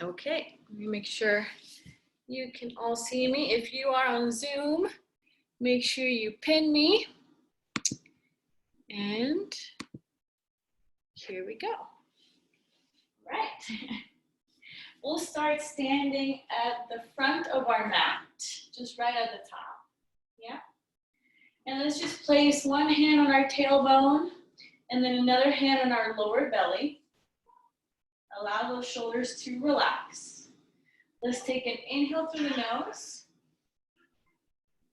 Okay, let me make sure you can all see me. If you are on Zoom, make sure you pin me. And here we go. All right. We'll start standing at the front of our mat, just right at the top. Yeah. And let's just place one hand on our tailbone and then another hand on our lower belly. Allow those shoulders to relax. Let's take an inhale through the nose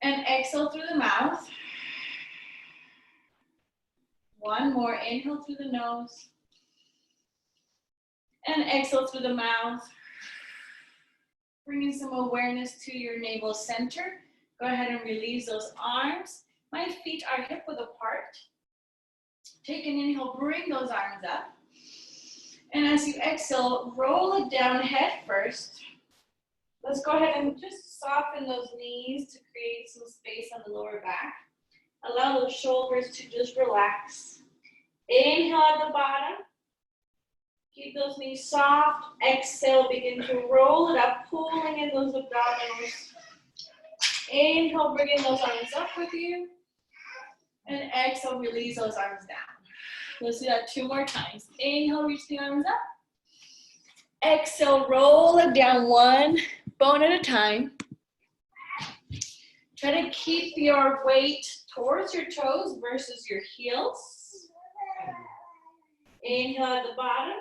and exhale through the mouth. One more, inhale through the nose and exhale through the mouth. Bringing some awareness to your navel center. Go ahead and release those arms. My feet are hip width apart. Take an inhale, bring those arms up. And as you exhale, roll it down head first. Let's go ahead and just soften those knees to create some space on the lower back. Allow those shoulders to just relax. Inhale at the bottom. Keep those knees soft. Exhale, begin to roll it up, pulling in those abdominals. Inhale, bringing those arms up with you. And exhale, release those arms down. Let's do that 2 more times. Inhale, reach the arms up. Exhale, roll it down 1 bone at a time. Try to keep your weight towards your toes versus your heels. Inhale at the bottom.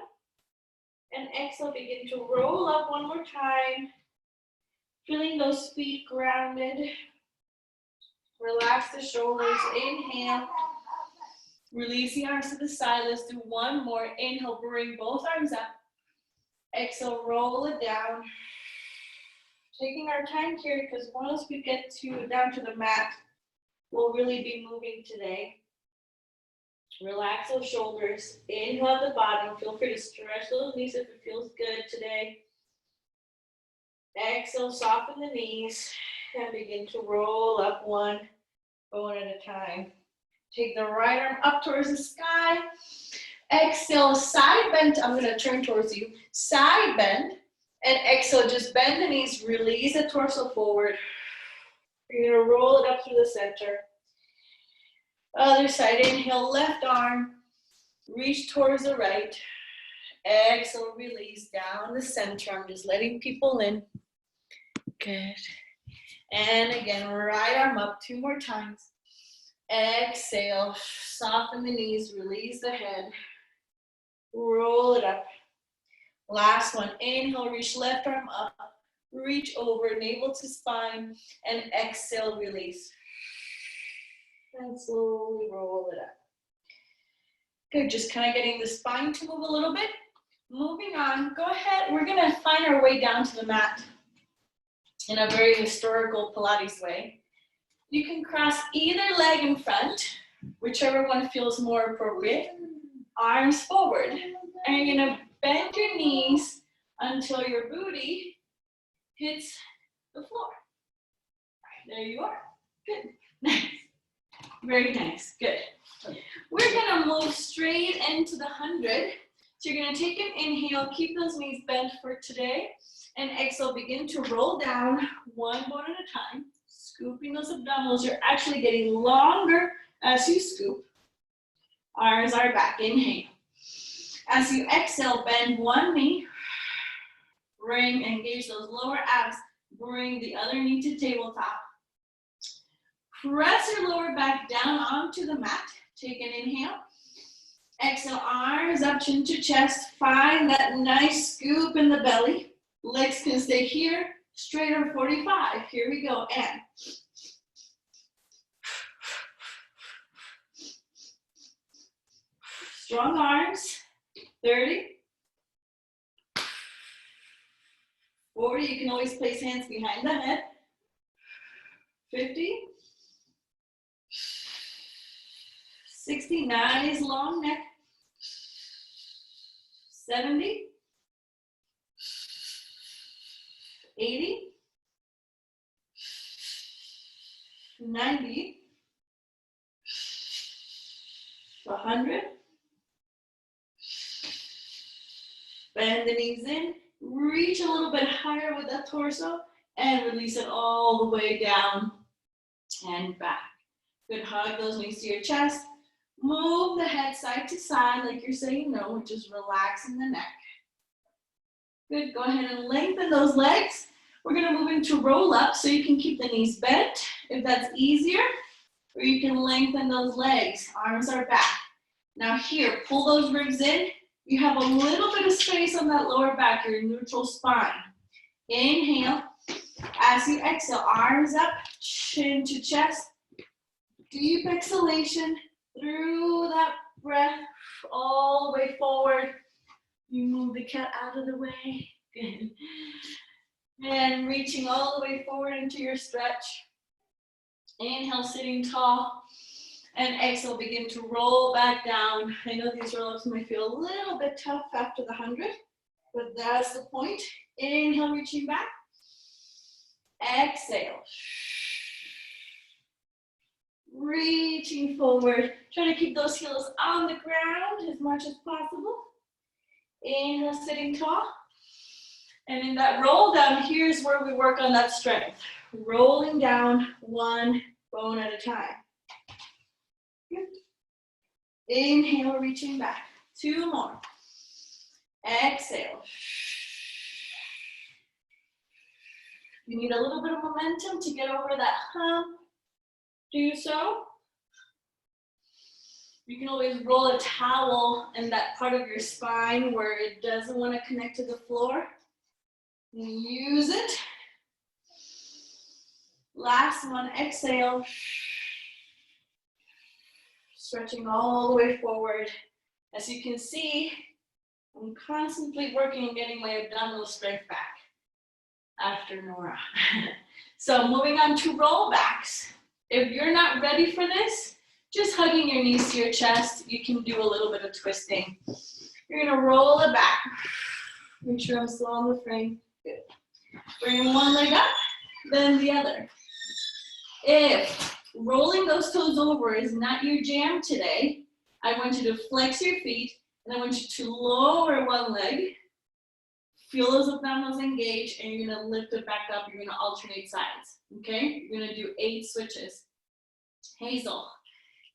And exhale, begin to roll up 1 more time. Feeling those feet grounded. Relax the shoulders. Inhale. Release the arms to the side. Let's do 1 more. Inhale, bring both arms up. Exhale, roll it down. Taking our time here because once we get down to the mat, we'll really be moving today. Relax those shoulders. Inhale at the bottom. Feel free to stretch those knees if it feels good today. Exhale, soften the knees and begin to roll up 1 bone at a time. Take the right arm up towards the sky. Exhale, side bend. I'm going to turn towards you. Side bend. And exhale, just bend the knees. Release the torso forward. You're going to roll it up through the center. Other side. Inhale, left arm. Reach towards the right. Exhale, release down the center. I'm just letting people in. Good. And again, right arm up 2 more times. Exhale, soften the knees, release the head. Roll it up. Last one. Inhale, reach left arm up. Reach over, navel to spine. And exhale, release. And slowly roll it up. Good, just kind of getting the spine to move a little bit. Moving on, go ahead. We're going to find our way down to the mat in a very historical Pilates way. You can cross either leg in front, whichever one feels more appropriate. Arms forward. And you're going to bend your knees until your booty hits the floor. There you are. Good. Nice. Very nice. Good. We're going to move straight into the 100. So you're going to take an inhale, keep those knees bent for today, and exhale, begin to roll down 1 bone at a time, scooping those abdominals. You're actually getting longer as you scoop. Arms are back. Inhale. As you exhale, bend 1 knee, bring, engage those lower abs, bring the other knee to tabletop. Press your lower back down onto the mat. Take an inhale. Exhale, arms up, chin to chest. Find that nice scoop in the belly. Legs can stay here, straight or 45. Here we go, and. Strong arms. 30. 40, you can always place hands behind the head. 50. 60, nice long neck. 70. 80. 90. 100. Bend the knees in. Reach a little bit higher with that torso and release it all the way down and back. Good, hug those knees to your chest. Move the head side to side like you're saying no, which is relaxing the neck. Good, go ahead and lengthen those legs. We're gonna move into roll up so you can keep the knees bent if that's easier, or you can lengthen those legs. Arms are back. Now here, pull those ribs in. You have a little bit of space on that lower back, your neutral spine. Inhale. As you exhale, arms up, chin to chest. Deep exhalation through that breath all the way forward. You move the cat out of the way. Good. And reaching all the way forward into your stretch. Inhale, sitting tall. And exhale, begin to roll back down. I know these roll-ups might feel a little bit tough after the 100, but that's the point. Inhale, reaching back. Exhale. Reaching forward. Try to keep those heels on the ground as much as possible. Inhale, sitting tall. And in that roll down, here's where we work on that strength. Rolling down one bone at a time. Good. Inhale, reaching back. 2 more. Exhale. You need a little bit of momentum to get over that hump. Do so. You can always roll a towel in that part of your spine where it doesn't want to connect to the floor. Use it. Last one, exhale. Stretching all the way forward. As you can see, I'm constantly working on getting my abdominal strength back after Nora. So moving on to roll backs. If you're not ready for this, just hugging your knees to your chest, you can do a little bit of twisting. You're gonna roll it back. Make sure I'm still on the frame. Good. Bring one leg up, then the other. If rolling those toes over is not your jam today, I want you to flex your feet, and I want you to lower one leg. Feel those abdominals engage, and you're gonna lift it back up. You're gonna alternate sides, okay? You're gonna do 8 switches. Hazel,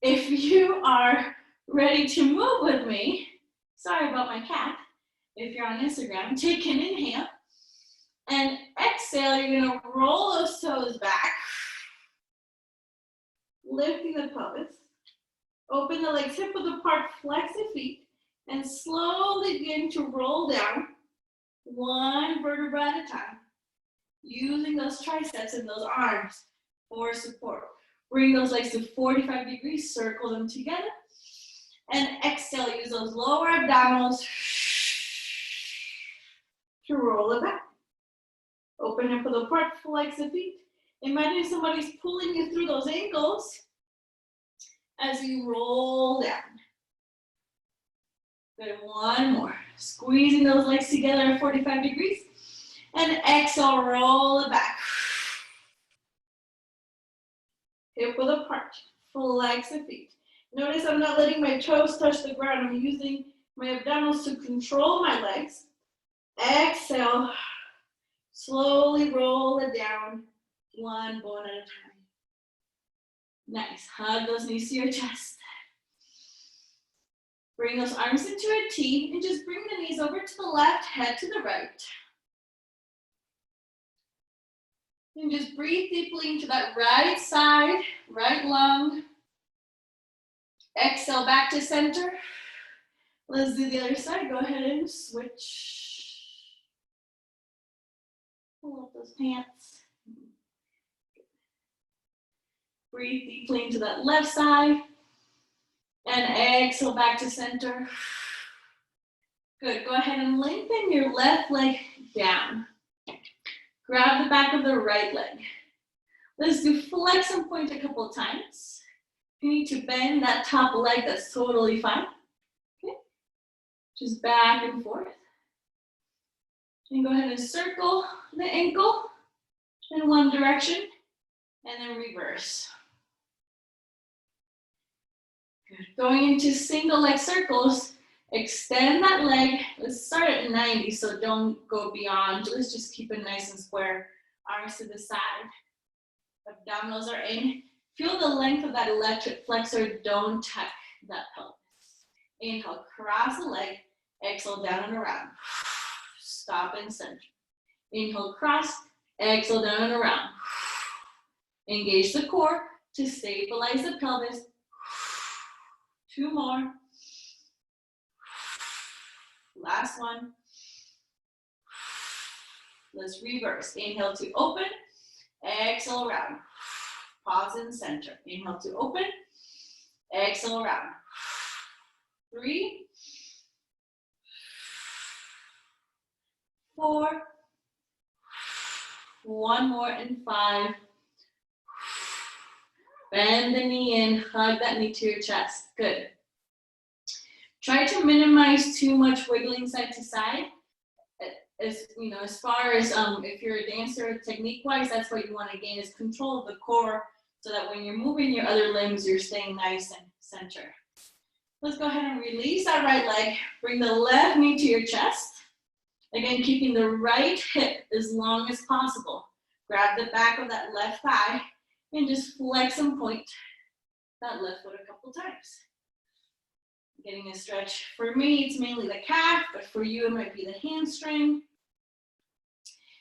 if you are ready to move with me, sorry about my cat. If you're on Instagram, take an inhale, and exhale, you're gonna roll those toes back, lifting the pelvis, open the legs hip width apart, flex the feet, and slowly begin to roll down, 1 vertebra at a time, using those triceps and those arms for support. Bring those legs to 45 degrees, circle them together, and exhale, use those lower abdominals to roll it back. Open hip width apart, flex the feet. Imagine somebody's pulling you through those ankles as you roll down. Good, 1 more. Squeezing those legs together at 45 degrees. And exhale, roll it back. Hip width apart, flex the feet. Notice I'm not letting my toes touch the ground. I'm using my abdominals to control my legs. Exhale, slowly roll it down, 1 bone at a time. Nice, hug those knees to your chest. Bring those arms into a T and just bring the knees over to the left, head to the right. And just breathe deeply into that right side, right lung. Exhale back to center. Let's do the other side. Go ahead and switch. Pull up those pants. Breathe deeply into that left side. And exhale back to center. Good, go ahead and lengthen your left leg down. Grab the back of the right leg. Let's do flex and point a couple of times. If you need to bend that top leg, that's totally fine. Okay, just back and forth. And go ahead and circle the ankle in one direction, and then reverse. Good. Going into single leg circles, Extend that leg. Let's start at 90, so don't go beyond. Let's just keep it nice and square. Arms to the side. Abdominals are in. Feel the length of that electric flexor. Don't tuck that pelvis. Inhale, cross the leg. Exhale, down and around. Stop and center. Inhale, cross. Exhale, down and around. Engage the core to stabilize the pelvis. 2 more. Last one. Let's reverse. Inhale to open. Exhale around. Pause and center. Inhale to open. Exhale around. 3, 4. 1 more and 5. Bend the knee in. Hug that knee to your chest. Good. Try to minimize too much wiggling side to side. As far as if you're a dancer, technique-wise, that's what you want to gain is control of the core, so that when you're moving your other limbs, you're staying nice and center. Let's go ahead and release that right leg. Bring the left knee to your chest. Again, keeping the right hip as long as possible. Grab the back of that left thigh and just flex and point that left foot a couple times. Getting a stretch. For me, it's mainly the calf, but for you, it might be the hamstring.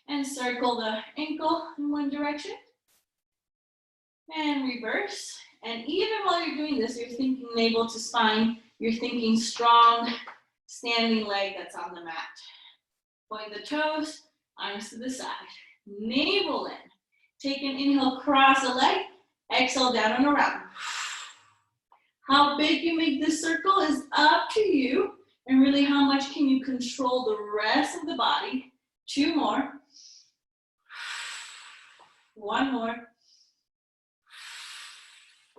And circle the ankle in one direction. And reverse. And even while you're doing this, you're thinking navel to spine. You're thinking strong standing leg that's on the mat. Point the toes, arms to the side. Navel in. Take an inhale, cross the leg. Exhale, down and around. How big you make this circle is up to you. And really, how much can you control the rest of the body? 2 more. 1 more.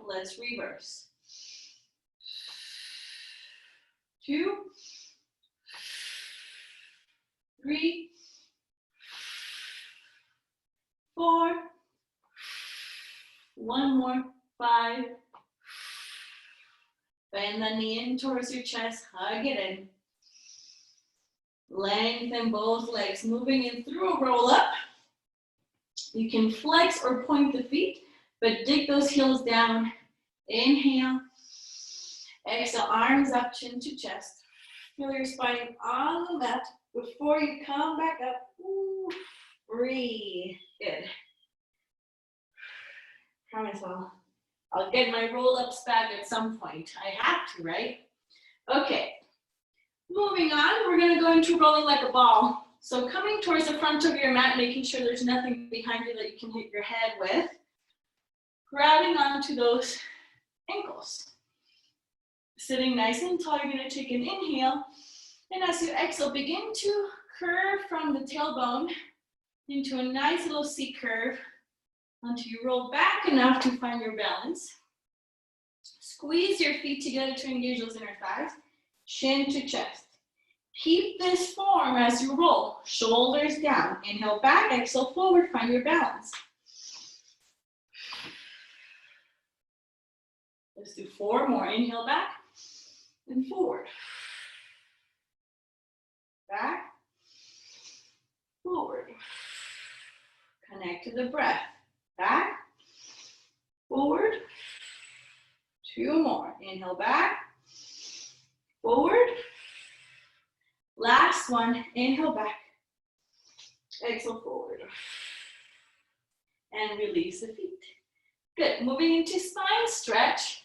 Let's reverse. 2, 3, 4, 1 more, 5. Bend the knee in towards your chest, hug it in. Lengthen both legs, moving in through a roll up. You can flex or point the feet, but dig those heels down. Inhale. Exhale, arms up, chin to chest. Feel your spine on the mat before you come back up. Ooh, breathe. Good. Promise I'll get my roll-ups back at some point. I have to, right? Okay. Moving on, we're going to go into rolling like a ball. So coming towards the front of your mat, making sure there's nothing behind you that you can hit your head with. Grabbing onto those ankles. Sitting nice and tall, you're going to take an inhale. And as you exhale, begin to curve from the tailbone into a nice little C curve until you roll back enough to find your balance. Squeeze your feet together to engage those inner thighs. Chin to chest. Keep this form as you roll. Shoulders down. Inhale back, exhale forward, find your balance. Let's do 4 more. Inhale back and forward. Back, forward. Connect to the breath. Back, forward. 2 more. Inhale back, forward. Last one. Inhale back, exhale forward. And release the feet. Good. Moving into spine stretch.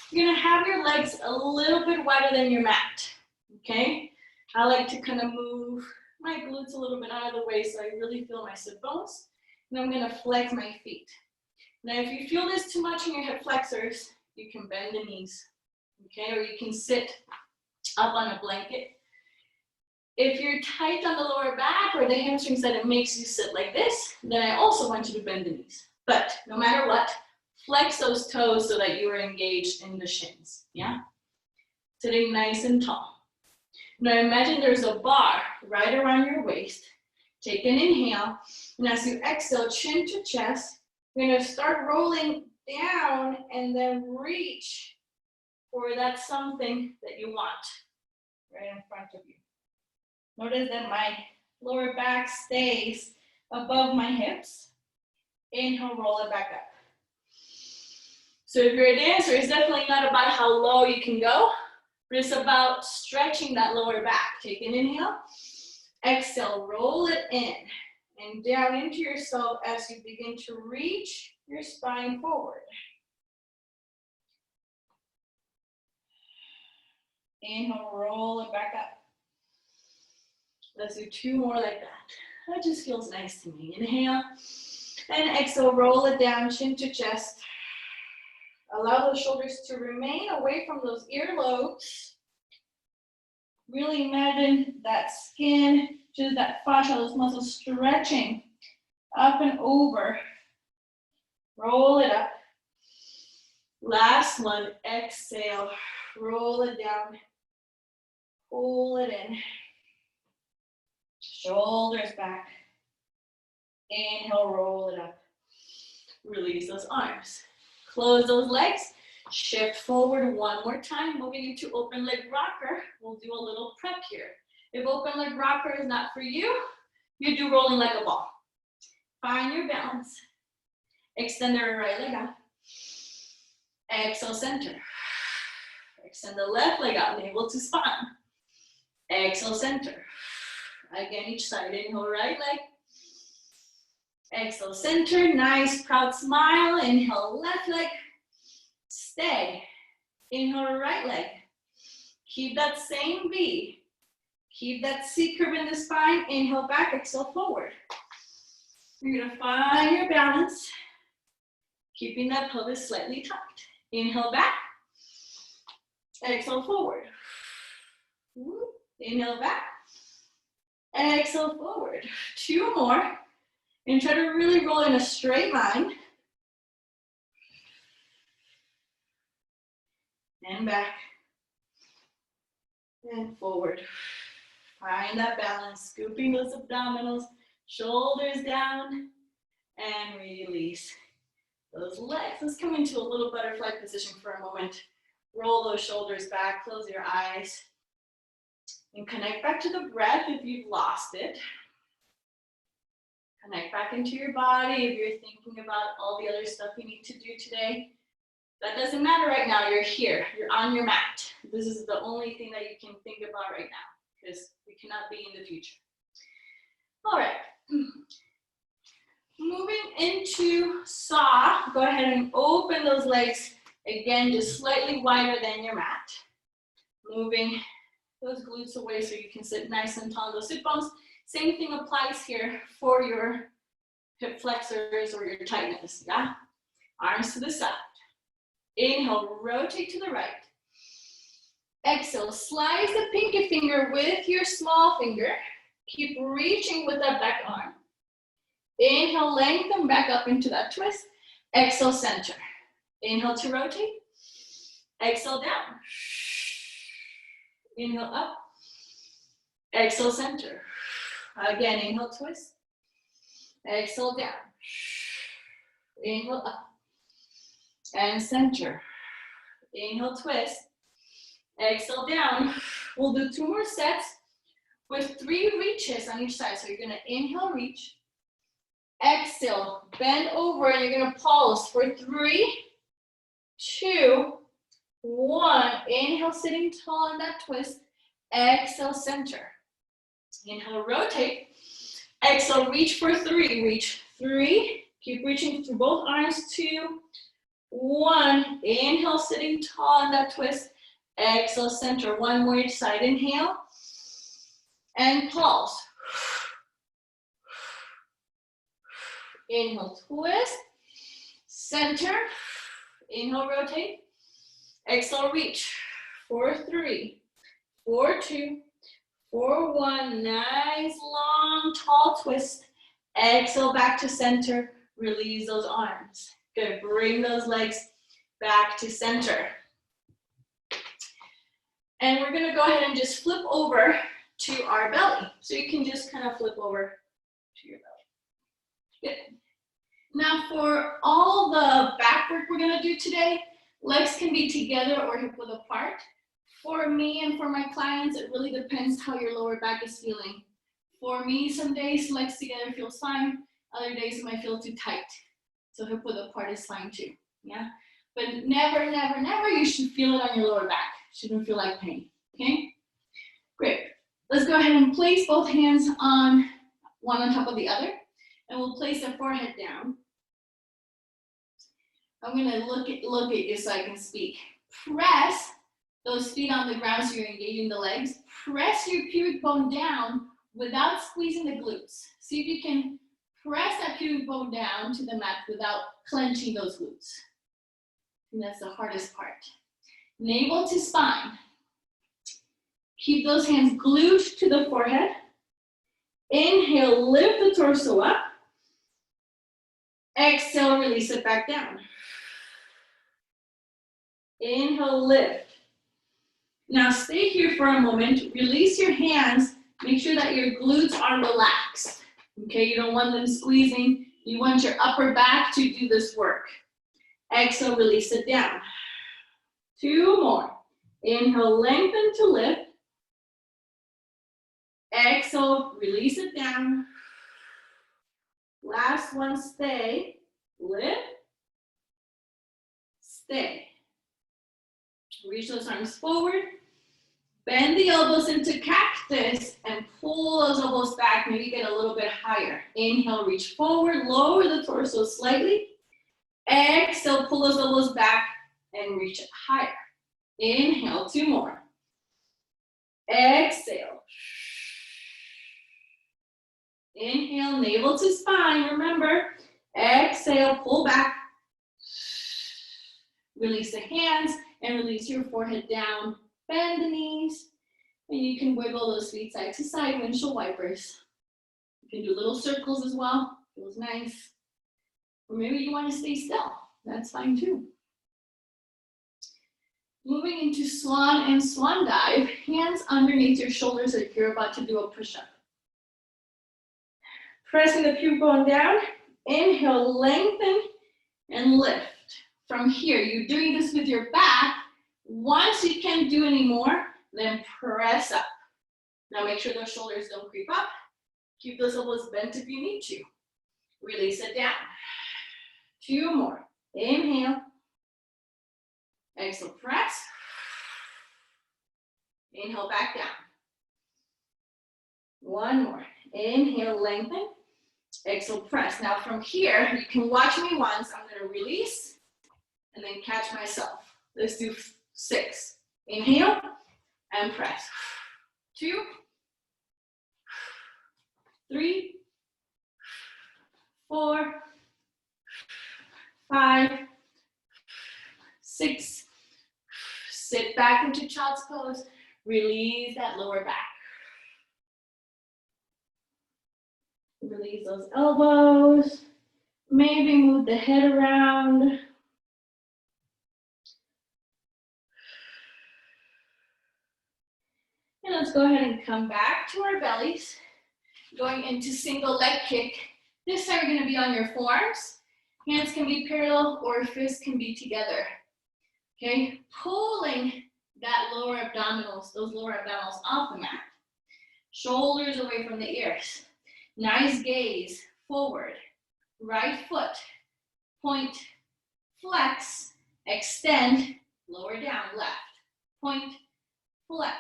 You're going to have your legs a little bit wider than your mat. Okay? I like to kind of move my glutes a little bit out of the way so I really feel my sit bones. And I'm going to flex my feet. Now, if you feel this too much in your hip flexors, you can bend the knees. Okay? Or you can sit up on a blanket. If you're tight on the lower back or the hamstrings that it makes you sit like this, then I also want you to bend the knees. But no matter what, flex those toes so that you are engaged in the shins, yeah? Sitting nice and tall. Now imagine there's a bar right around your waist. Take an inhale, and as you exhale, chin to chest, you're gonna start rolling down and then reach for that something that you want. right in front of you. Notice that my lower back stays above my hips. Inhale, roll it back up. So if you're a dancer, it's definitely not about how low you can go, but it's about stretching that lower back. Take an inhale, exhale, roll it in and down into yourself as you begin to reach your spine forward. Inhale, roll it back up. Let's do 2 more like that. That just feels nice to me. Inhale and exhale, roll it down, chin to chest. Allow those shoulders to remain away from those earlobes. Really imagine that skin, just that fascia, those muscles stretching up and over. Roll it up. Last one, exhale, roll it down, pull it in. Shoulders back. Inhale, roll it up. Release those arms. Close those legs. Shift forward 1 more time, moving into open leg rocker. We'll do a little prep here. If open leg rocker is not for you, you do rolling like a ball. Find your balance. Extend the right leg out. Exhale, center. Extend the left leg out, navel to spine. Exhale, center. Again, each side. Inhale, right leg. Exhale, center. Nice, proud smile. Inhale, left leg. Stay. Inhale, right leg. Keep that same V. Keep that C curve in the spine. Inhale back, exhale forward. You're gonna find your balance. Keeping that pelvis slightly tucked. Inhale back. Exhale forward. Inhale back. Exhale forward. 2 more. And try to really roll in a straight line. And back. And forward. Find that balance. Scooping those abdominals. Shoulders down. And release those legs. Let's come into a little butterfly position for a moment. Roll those shoulders back. Close your eyes. And connect back to the breath if you've lost it. Connect back into your body if you're thinking about all the other stuff you need to do today. That doesn't matter right now. You're here. You're on your mat. This is the only thing that you can think about right now because we cannot be in the future. All right. Moving into saw. Go ahead and open those legs. Again, just slightly wider than your mat. Moving those glutes away so you can sit nice and tall on those sit bones. Same thing applies here for your hip flexors or your tightness, yeah? Arms to the side. Inhale, rotate to the right. Exhale, slice the pinky finger with your small finger. Keep reaching with that back arm. Inhale, lengthen back up into that twist. Exhale, center. Inhale to rotate. Exhale, down. Inhale, up. Exhale, center. Again, inhale, twist. Exhale, down. Inhale, up. And center. Inhale, twist. Exhale, down. We'll do 2 more sets with 3 reaches on each side. So you're gonna inhale, reach. Exhale, bend over, and you're gonna pulse for 3, 2, 1. Inhale, sitting tall in that twist. Exhale, center. Inhale, rotate. Exhale, reach for 3. Reach 3. Keep reaching through both arms. 2, 1. Inhale, sitting tall in that twist. Exhale, center. 1 more each side. Inhale. And pulse. Inhale, twist. Center. Inhale, rotate. Exhale, reach. 4, 3, 4, 2, 4, 1. Nice, long, tall twist. Exhale, back to center. Release those arms. Good. Bring those legs back to center. And we're going to go ahead and just flip over to our belly. So you can just kind of flip over to your belly. Good. Now for all the back work we're going to do today, legs can be together or hip width apart. For me and for my clients, it really depends how your lower back is feeling. For me, some days legs together feels fine. Other days it might feel too tight. So hip width apart is fine too, yeah? But never, never, never you should feel it on your lower back. Shouldn't feel like pain, okay? Great. Let's go ahead and place both hands on one on top of the other. And we'll place the forehead down. I'm gonna look at you so I can speak. Press those feet on the ground so you're engaging the legs. Press your pubic bone down without squeezing the glutes. See if you can press that pubic bone down to the mat without clenching those glutes. And that's the hardest part. Navel to spine. Keep those hands glued to the forehead. Inhale, lift the torso up. Exhale, release it back down. Inhale, lift. Now stay here for a moment. Release your hands. Make sure that your glutes are relaxed. Okay, you don't want them squeezing. You want your upper back to do this work. Exhale, release it down. 2 more. Inhale, lengthen to lift. Exhale, release it down. Last one, stay. Lift. Stay. Reach those arms forward. Bend the elbows into cactus and pull those elbows back. Maybe get a little bit higher. Inhale, reach forward. Lower the torso slightly. Exhale, pull those elbows back and reach it higher. Inhale, 2 more. Exhale. Inhale, navel to spine, remember. Exhale, pull back. Release the hands and release your forehead down. Bend the knees. And you can wiggle those feet side to side, windshield wipers. You can do little circles as well. Feels nice. Or maybe you want to stay still. That's fine too. Moving into swan and swan dive. Hands underneath your shoulders like you're about to do a push-up. Pressing the pubic bone down. Inhale, lengthen and lift. From here, you're doing this with your back. Once you can't do anymore, then press up. Now make sure those shoulders don't creep up. Keep those elbows bent if you need to. Release it down. 2 more. Inhale. Exhale, press. Inhale, back down. 1 more. Inhale, lengthen. Exhale, press. Now from here, you can watch me once. I'm going to release and then catch myself. Let's do 6. Inhale and press. 2, 3, 4, 5, 6. Sit back into child's pose. Release that lower back. Release those elbows. Maybe move the head around. And let's go ahead and come back to our bellies. Going into single leg kick. This time you're going to be on your forearms. Hands can be parallel or fists can be together. Okay, pulling that lower abdominals, those lower abdominals off the mat. Shoulders away from the ears. Nice gaze forward. Right foot. Point, flex, extend, lower down, left. Point, flex,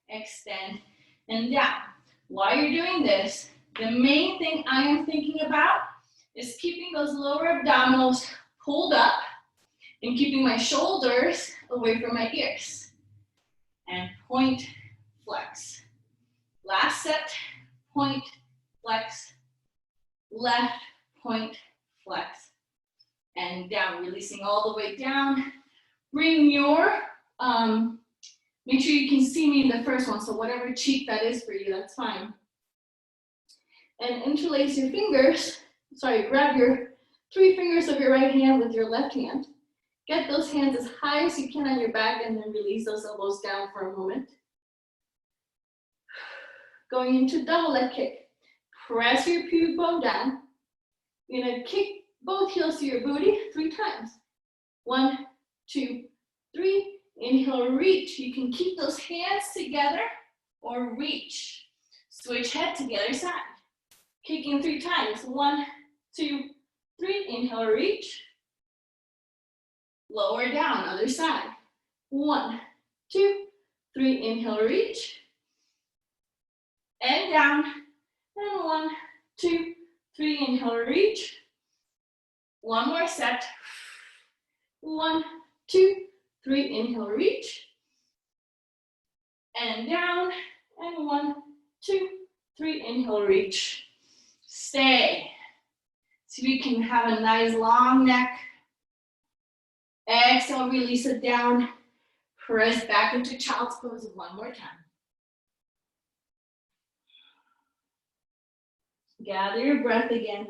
extend, and down. While you're doing this, the main thing I am thinking about is keeping those lower abdominals pulled up and keeping my shoulders away from my ears. And point, flex. Last set, point, flex, left, point, flex, and down, releasing all the way down. Bring your, make sure you can see me in the first one, so whatever cheek that is for you, that's fine. And interlace your fingers, grab your 3 fingers of your right hand with your left hand. Get those hands as high as you can on your back and then release those elbows down for a moment. Going into double leg kick. Press your pubic bone down. You're gonna kick both heels to your booty 3 times. 1, 2, 3. Inhale, reach. You can keep those hands together or reach. Switch head to the other side. Kicking 3 times. 1, 2, 3. Inhale, reach. Lower down, other side. 1, 2, 3. Inhale, reach. And down. And 1, 2, 3. Inhale, reach. One more set. 1, 2, 3. Inhale, reach. And down. And 1, 2, 3. Inhale, reach. Stay. So you can have a nice long neck. Exhale, release it down. Press back into child's pose one more time. Gather your breath again.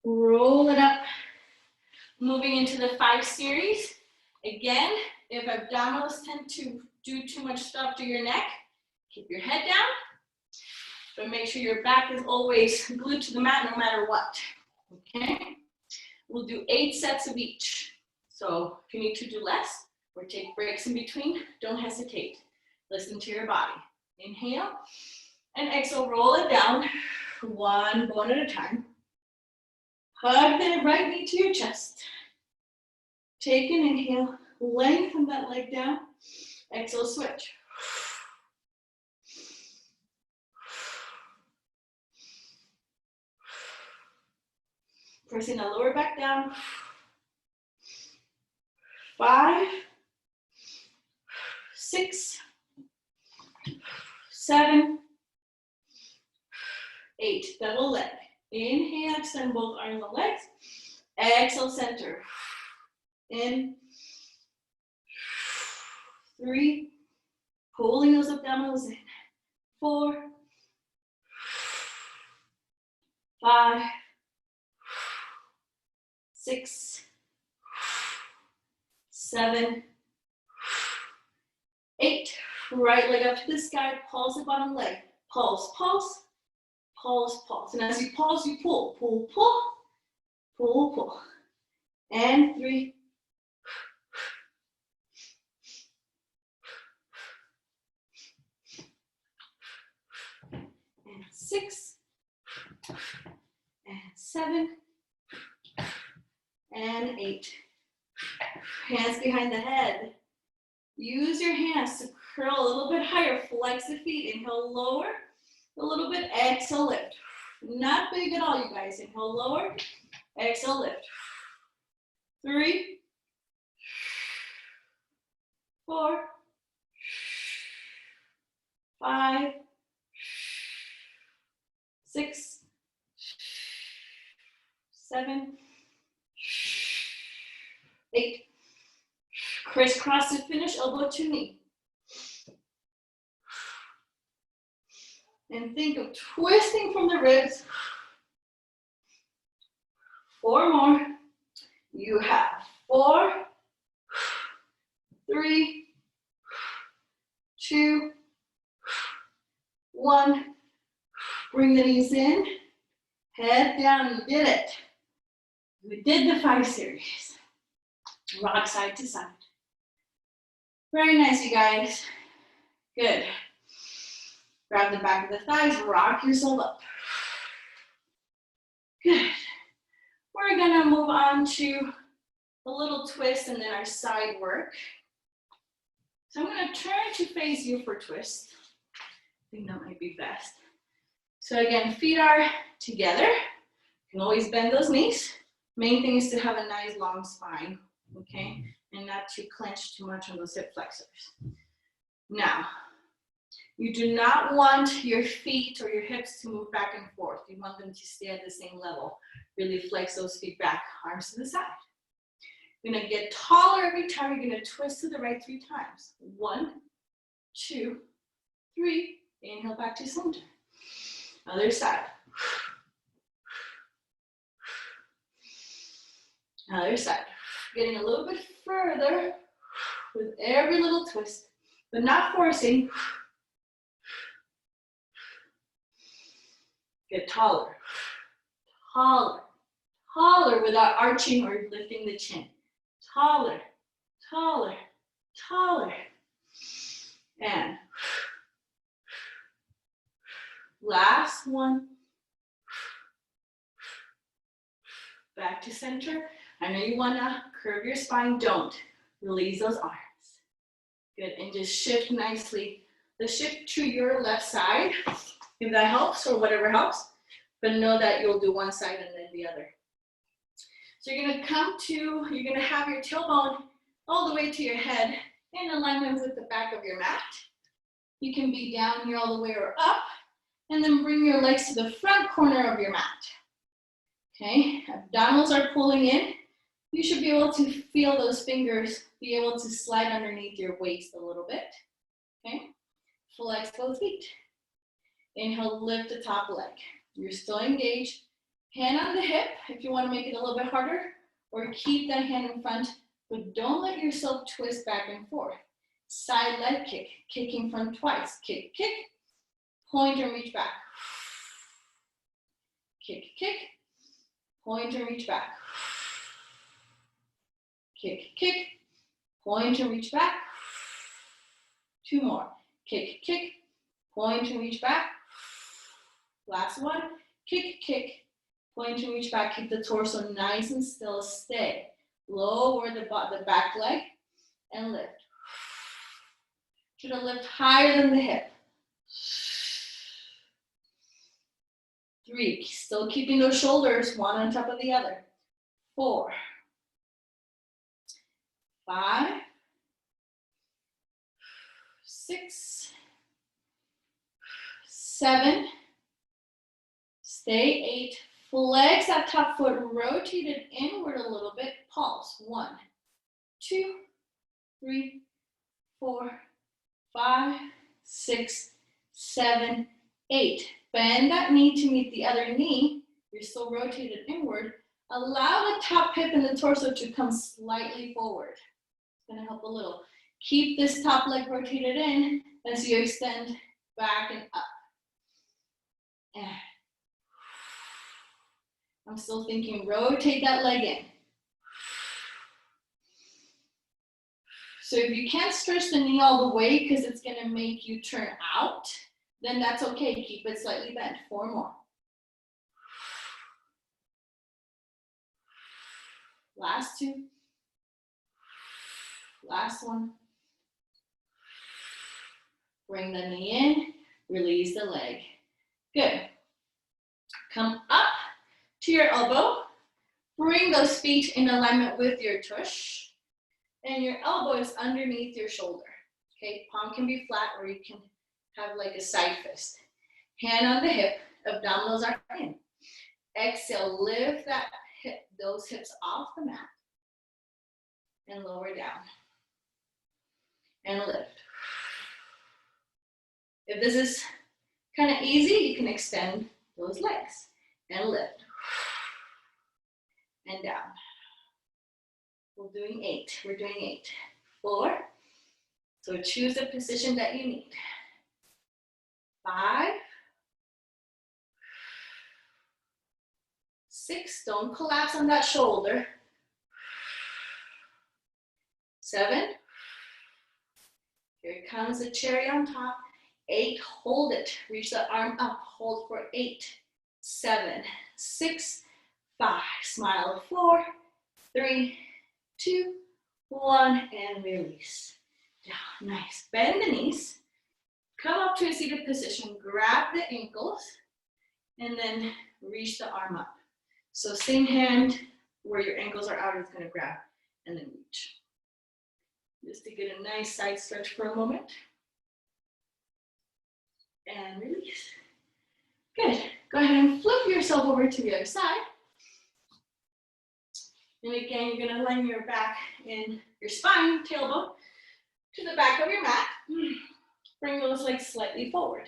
Roll it up. Moving into the 5 series. Again, if abdominals tend to do too much stuff to your neck, keep your head down. But make sure your back is always glued to the mat no matter what. Okay? We'll do 8 sets of each. So if you need to do less or take breaks in between, don't hesitate. Listen to your body. Inhale and exhale, roll it down. One bone at a time. Hug the right knee to your chest. Take an inhale, lengthen that leg down. Exhale, switch. Pressing the lower back down. 5, 6, 7, 8. Double leg. Inhale, extend both arms and legs. Exhale, center. In. 3. Pulling those abdominals in. 4, 5, 6, 7, 8. Right leg up to the sky. Pulse the bottom leg. Pulse, pulse, pulse, pulse. And as you pulse, you pull, pull, pull, pull, pull. And 3. And 6. And 7. And 8. Hands behind the head. Use your hands to curl a little bit higher. Flex the feet. Inhale, lower. A little bit. Exhale, lift. Not big at all, you guys. Inhale, lower. Exhale, lift. 3, 4, 5, 6, 7, 8. Crisscross to finish, elbow to knee. And think of twisting from the ribs. 4 more. You have 4, 3, 2, 1. Bring the knees in. Head down. You did it. You did the 5 series. Rock side to side. Very nice, you guys. Good. Grab the back of the thighs, rock yourself up. Good. We're gonna move on to a little twist and then our side work. So I'm gonna turn to face you for twist. I think that might be best. So again, feet are together. You can always bend those knees. Main thing is to have a nice long spine, okay? And not to clench too much on those hip flexors. Now, you do not want your feet or your hips to move back and forth. You want them to stay at the same level. Really flex those feet back, arms to the side. You're gonna get taller every time. You're gonna twist to the right 3 times. 1, 2, 3. Inhale back to center. Other side. Other side. Getting a little bit further with every little twist, but not forcing. Get taller, taller, taller without arching or lifting the chin. Taller, taller, taller. And last one. Back to center. I know you wanna curve your spine, don't. Release those arms. Good, and just shift nicely. The shift to your left side, if that helps, or whatever helps. But know that you'll do one side and then the other. So you're gonna you're gonna have your tailbone all the way to your head in alignment with the back of your mat. You can be down here all the way or up, and then bring your legs to the front corner of your mat. Okay, abdominals are pulling in. You should be able to feel those fingers be able to slide underneath your waist a little bit. Okay, flex both feet. Inhale, lift the top leg. You're still engaged. Hand on the hip if you want to make it a little bit harder, or keep that hand in front, but don't let yourself twist back and forth. Side leg kick, kicking front twice. Kick, kick, point and reach back. Kick, kick, point and reach back. Kick, kick, point and reach back. Two more. Kick, kick, point and reach back. Last one. Kick, kick, point and reach back. Keep the torso nice and still. Stay. Lower the back leg and lift. Try to lift higher than the hip. 3. Still keeping those shoulders one on top of the other. 4. 5. 6. 7. Stay. 8. Flex that top foot, rotate it inward a little bit. Pulse. 1, 2, 3, 4, 5, 6, 7, 8. Bend that knee to meet the other knee. You're still rotated inward. Allow the top hip and the torso to come slightly forward. It's gonna help a little. Keep this top leg rotated in as you extend back and up. And I'm still thinking, rotate that leg in. So if you can't stretch the knee all the way because it's gonna make you turn out, then that's okay, keep it slightly bent. 4 more. Last 2. Last one. Bring the knee in, release the leg. Good. Come up to your elbow. Bring those feet in alignment with your tush. And your elbow is underneath your shoulder. Okay, palm can be flat or you can have like a side fist. Hand on the hip, abdominals are in. Exhale, lift that hip, those hips off the mat. And lower down. And lift. If this is kind of easy, you can extend those legs. And lift. And down. We're doing 8. We're doing 8. 4. So choose the position that you need. 5. 6. Don't collapse on that shoulder. 7. Here comes the cherry on top. 8. Hold it. Reach the arm up. Hold for 8. 7. 6. 5. Smile. 4. 3. 2, 1, and release. Down. Nice. Bend the knees. Come up to a seated position. Grab the ankles. And then reach the arm up. So same hand where your ankles are out is going to grab. And then reach. Just to get a nice side stretch for a moment. And release. Good. Go ahead and flip yourself over to the other side. And again, you're gonna align your back and your spine, tailbone, to the back of your mat. Bring those legs slightly forward.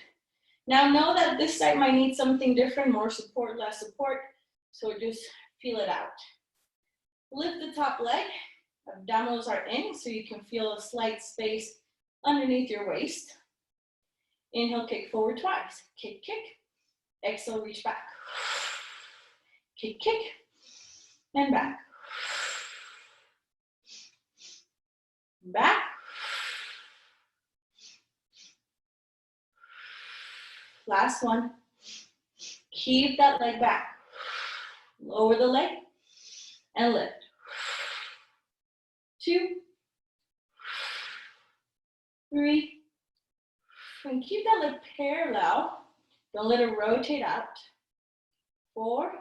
Now know that this side might need something different, more support, less support, so just feel it out. Lift the top leg, abdominals are in, so you can feel a slight space underneath your waist. Inhale, kick forward twice. Kick, kick. Exhale, reach back. Kick, kick. and back. Back. Last one. Keep that leg back. Lower the leg and lift. 2, 3, and keep that leg parallel. Don't let it rotate out. 4,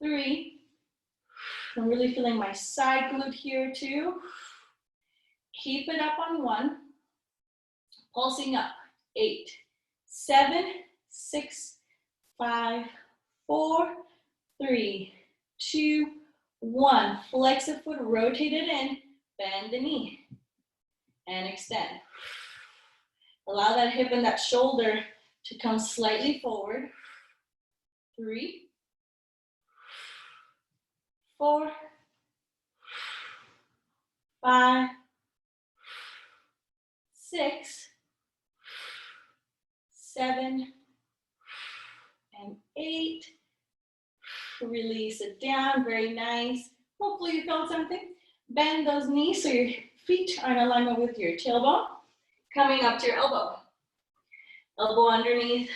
3, I'm really feeling my side glute here too. Keep it up on 1, pulsing up. 8, 7, 6, 5, 4, 3, 2, 1. Flex the foot, rotate it in, bend the knee, and extend. Allow that hip and that shoulder to come slightly forward. 3, 4, 5, 6, 7, and 8. Release it down, very nice. Hopefully you felt something. Bend those knees so your feet are in alignment with your tailbone. Coming up to your elbow. Elbow underneath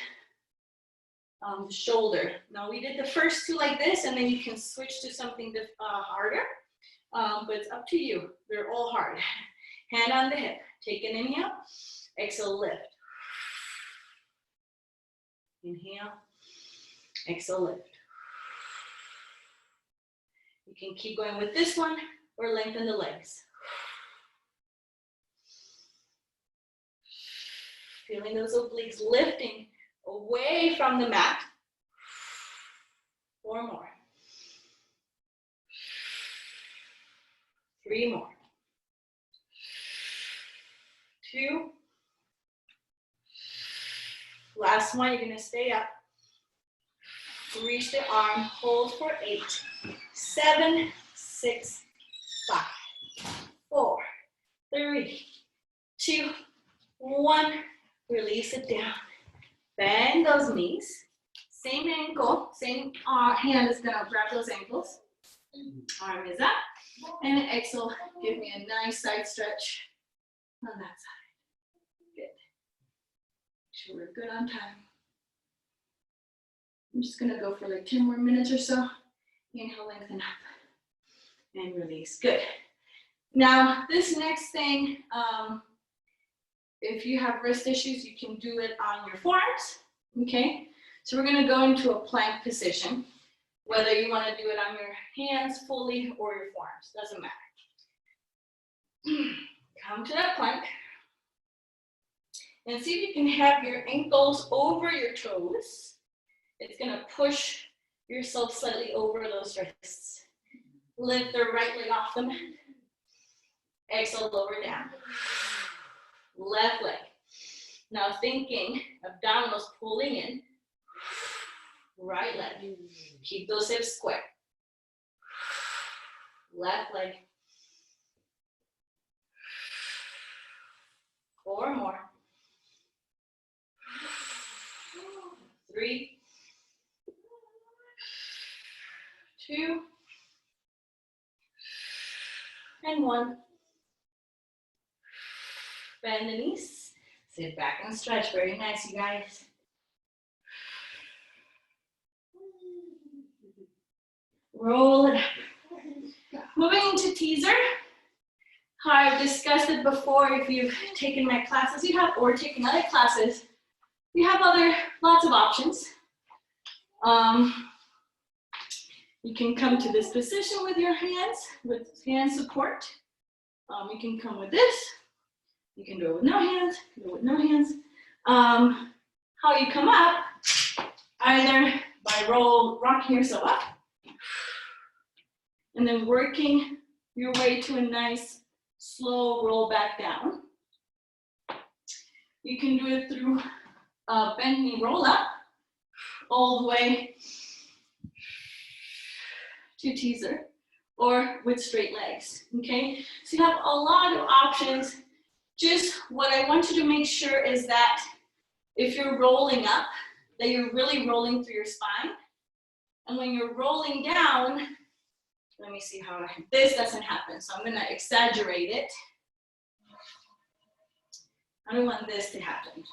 the shoulder. Now we did the first two like this, and then you can switch to something harder, but it's up to you. They're all hard. Hand on the hip. Take an inhale. Exhale, lift. Inhale. Exhale, lift. You can keep going with this one or lengthen the legs. Feeling those obliques lifting away from the mat. 4 more. 3 more. 2. Last one, you're gonna stay up. Reach the arm, hold for 8, 7, 6, 5, 4, 3, 2, 1. Release it down. Bend those knees. Same ankle, same hand is gonna grab those ankles. Arm is up. And exhale, give me a nice side stretch on that side. Good. Make sure we're good on time. I'm just gonna go for like 10 more minutes or so. Inhale, lengthen up, and release. Good. Now, this next thing, if you have wrist issues, you can do it on your forearms, okay? So we're gonna go into a plank position, whether you wanna do it on your hands fully or your forearms, doesn't matter. Come to that plank, and see if you can have your ankles over your toes. It's gonna push yourself slightly over those wrists. Lift the right leg off the mat. Exhale, lower down. Left leg. Now thinking abdominals pulling in. Right leg. Keep those hips square. Left leg. 4 more. 3, 2, and 1. Bend the knees, sit back and stretch. Very nice, you guys. Roll it up. Moving into teaser. I've discussed it before. If you've taken my classes, or taken other classes, you have lots of options. You can come to this position with your hands, with hand support. You can come with this. You can do it with no hands, do it with no hands. How you come up, either by rocking yourself up, and then working your way to a nice, slow roll back down. You can do it through bend knee roll up, all the way to teaser, or with straight legs, okay? So you have a lot of options. Just what I want you to make sure is that if you're rolling up, that you're really rolling through your spine And when you're rolling down, let me see how this doesn't happen. So I'm gonna exaggerate it. I don't want this to happen,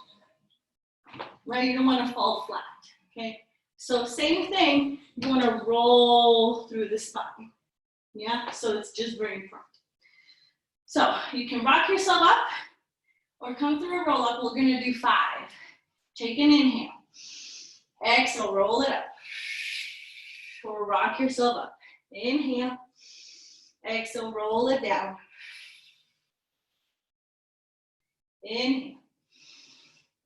right? You don't wanna fall flat, okay? So same thing, you wanna roll through the spine, yeah? So it's just very front. So you can rock yourself up or come through a roll up. We're gonna do 5. Take an inhale. Exhale, roll it up. Or rock yourself up. Inhale. Exhale, roll it down. Inhale.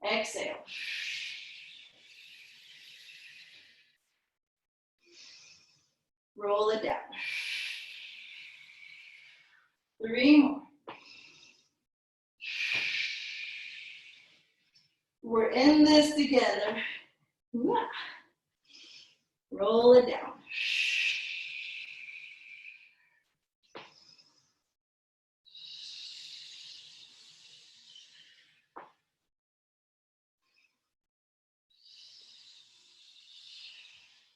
Exhale. Roll it down. 3 more. We're in this together. Yeah. Roll it down.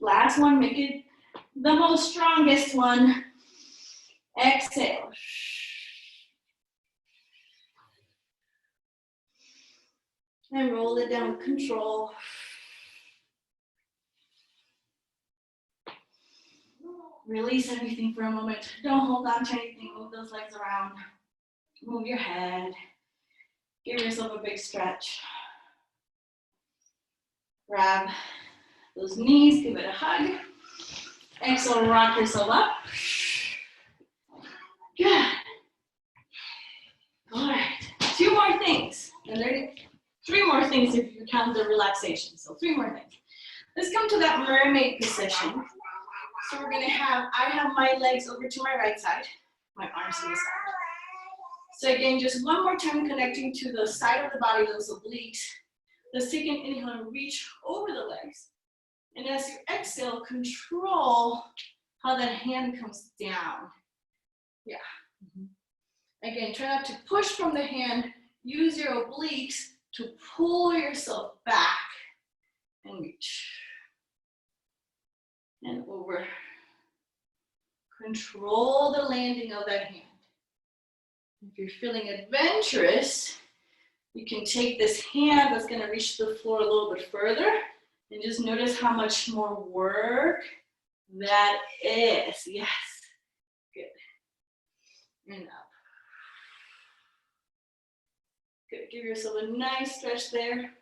Last one, make it the most strongest one. Exhale. And roll it down with control. Release everything for a moment. Don't hold on to anything. Move those legs around. Move your head. Give yourself a big stretch. Grab those knees, give it a hug. Exhale, rock yourself up. Good. All right, 2 more things. And there 3 more things if you count the relaxation. So 3 more things. Let's come to that mermaid position. So we're gonna have, I have my legs over to my right side, my arms to the side. So again, just one more time connecting to the side of the body, those obliques. Let's take an inhale and reach over the legs. And as you exhale, control how that hand comes down. Yeah. Again, try not to push from the hand. Use your obliques to pull yourself back and reach. And over. Control the landing of that hand. If you're feeling adventurous, you can take this hand that's gonna reach the floor a little bit further and just notice how much more work that is. Yes, good. And up. Good, give yourself a nice stretch there.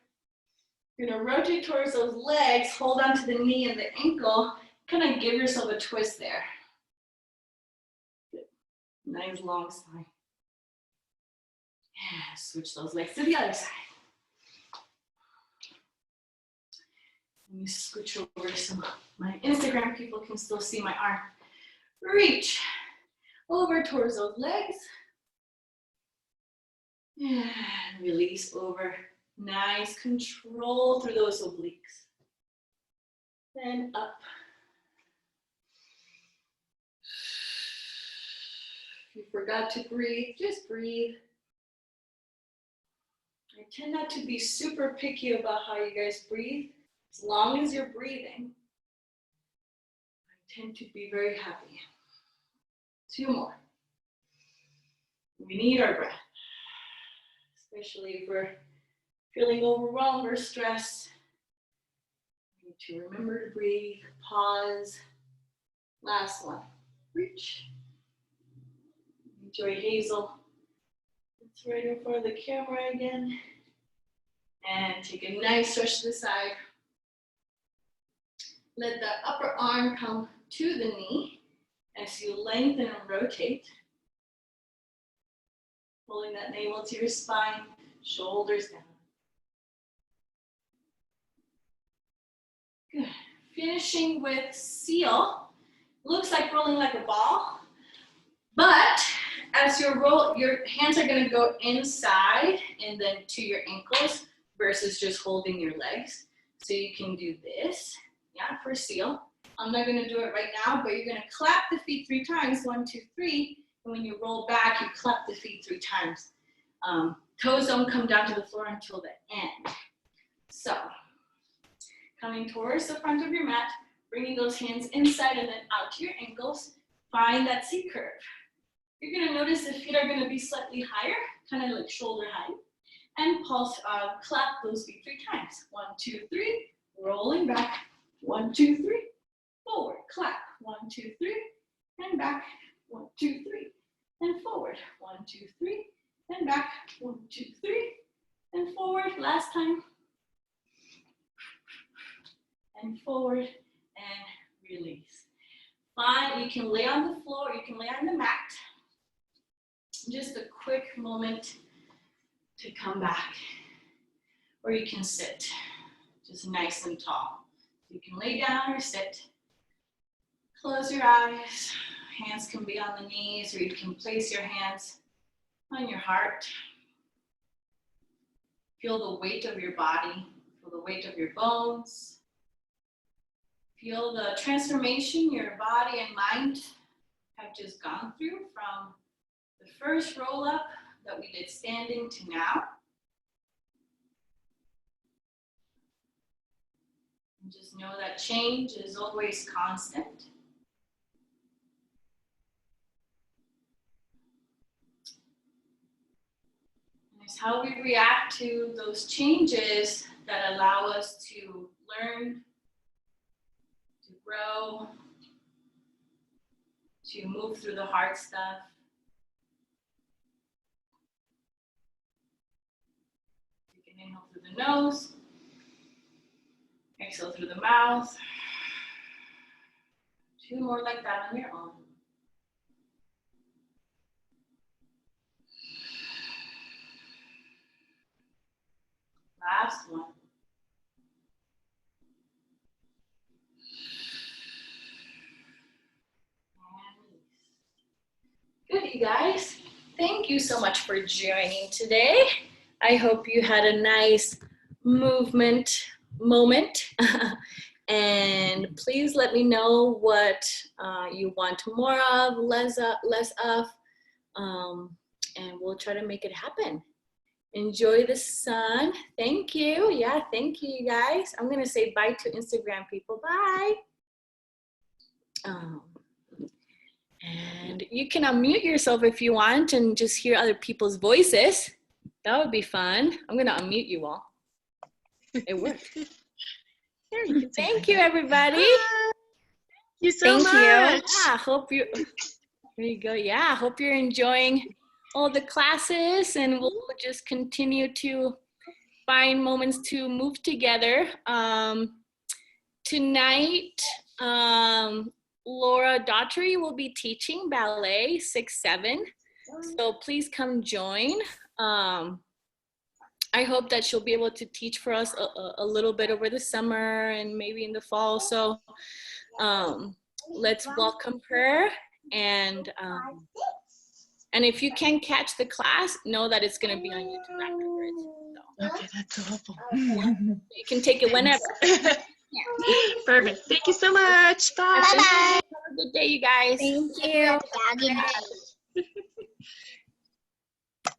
You're gonna rotate towards those legs, hold on to the knee and the ankle, kind of give yourself a twist there. Good, nice long spine. Yeah, switch those legs to the other side. Let me switch over so my Instagram people can still see my arm. Reach over towards those legs. And release over. Nice control through those obliques. Then up. If you forgot to breathe, just breathe. I tend not to be super picky about how you guys breathe. As long as you're breathing, I tend to be very happy. 2 more. We need our breath, especially if we're feeling overwhelmed or stressed. We need to remember to breathe, pause. Last one, reach. Enjoy Hazel. It's right in front of the camera again. And take a nice stretch to the side. Let the upper arm come to the knee as you lengthen and rotate. Pulling that navel to your spine, shoulders down. Good. Finishing with seal. Looks like rolling like a ball, but as you roll, your hands are going to go inside and then to your ankles versus just holding your legs. So you can do this. Yeah, for seal. I'm not gonna do it right now, but you're gonna clap the feet 3 times, 1, 2, 3. And when you roll back, you clap the feet 3 times. Toes don't come down to the floor until the end. So, coming towards the front of your mat, Bringing those hands inside and then out to your ankles. Find that C curve. You're gonna notice the feet are gonna be slightly higher, kind of like shoulder height. And pulse, clap those feet 3 times. 1, 2, 3, rolling back. 1, 2, 3, forward, clap. 1, 2, 3, and back. 1, 2, 3, and forward. 1, 2, 3, and back. 1, 2, 3, and forward. Last time. And forward, and release. Fine, you can lay on the floor, you can lay on the mat. Just a quick moment to come back. Or you can sit, just nice and tall. You can lay down or sit. Close your eyes. Hands can be on the knees, or you can place your hands on your heart. Feel the weight of your body, feel the weight of your bones. Feel the transformation your body and mind have just gone through from the first roll up that we did standing to now. And just know that change is always constant. And it's how we react to those changes that allow us to learn, to grow, to move through the hard stuff. You can inhale through the nose, exhale through the mouth. 2 more like that on your own. Last one. Good, you guys. Thank you so much for joining today. I hope you had a nice movement moment. And please let me know what you want more of, less of, and we'll try to make it happen. Enjoy the sun. Thank you. Yeah, thank you, guys. I'm going to say bye to Instagram people. Bye. And you can unmute yourself if you want and just hear other people's voices. That would be fun. I'm going to unmute you all. It worked. Thank you, everybody. Thank you so much. Yeah, hope you, there you go. Yeah, hope you're enjoying all the classes, and we'll just continue to find moments to move together. Tonight, Laura Daughtry will be teaching ballet 6-7, so please come join. I hope that she'll be able to teach for us a little bit over the summer and maybe in the fall. So let's welcome her. And if you can catch the class, know that it's going to be on YouTube afterwards. So. Okay, that's awful. You can take it whenever. Yeah. Perfect. Thank you so much. Bye. Have a good day, you guys. Thank you.